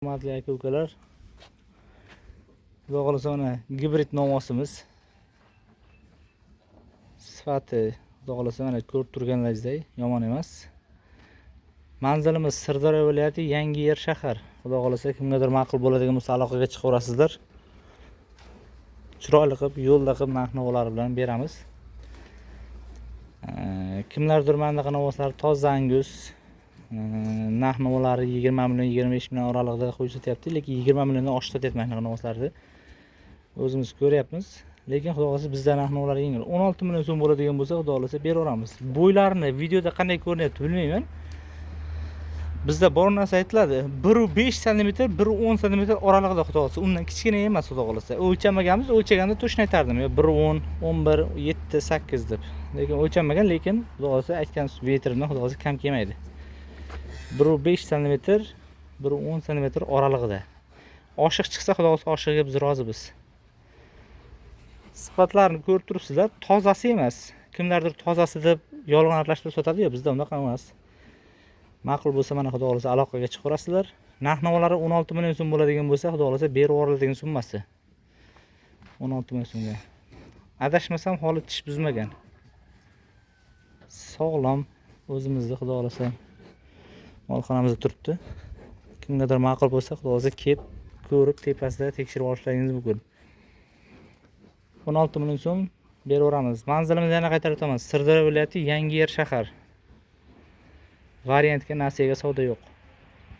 Hurmatli aka-ukalar, xudo xolasa mana gibrid novvosimiz sifati xudo xolasa mana ko'rib turganlaringizdek yomon emas. Manzilimiz Sirdaryo viloyati Yangiyer shahar. Xudo xolasa kimgadir ma'qul bo'ladigan bo'lsa aloqaga chiqaverasizlar. Chiroyli qilib, yo'lda qilib narx-navolar bilan beramiz. Kimlardir mana bunaqa novvoslar toza angus narx-navolari 20 million 25 million oralig'ida qo'yib sotyapti, lekin 20 milliondan oshib sotyapman bunaqa novvoslarni. O'zimiz ko'ryapmiz, lekin xudo xolasa bizda narx-navolar yengil. 16 million so'm bo'ladigan bo'lsa, xudo xolasa beraveramiz. Bo'ylarini videoda qanday ko'rinyapti bilmayman. Bizda bor narsa aytiladi. 1.5 cm, 1.10 cm oralig'ida xudo xolasa, undan kichkina emas xudo xolasa. O'lchamaganmiz, o'lchaganda to'shni aytardim. 1.10, 11, 7, 8 deb. Lekin o'lchamagan, lekin xudo xolasa aytgan metrimdan xudo xolasa kam kelmaydi. 1.5 cm, 1.10 cm oralig'ida. Oshiq chiqsa xudo xolasa oshig'iga biz rozimiz. Sifatlarini ko'rib turibsizlar, tozasi emas. Kimlardir tozasi deb yolg'on aralashtirib sotadi-yu, bizda unaqa emas. Ma'qul bo'lsa mana xudo xolasa aloqaga chiqaverasizlar. Narx-navolari 16 million so'm bo'ladigan bo'lsa, xudo xolasa berib yuboriladigan summasi. 16 million so'mga. Adashmasam holi tish buzmagan. Sog'lom, o'zimizda xudo xolasa molxonamizda turibdi. Kimgadir ma'qul bo'lsa, xudo xolasa kelib, ko'rib, tepasida tekshirib olishlaringiz mumkin. 16 million so'm beraveramiz. Manzilimizni yana qaytarib o'taman. Sirdaryo viloyati Yangiyer shahar. Variantga nasiyaga savdo yo'q.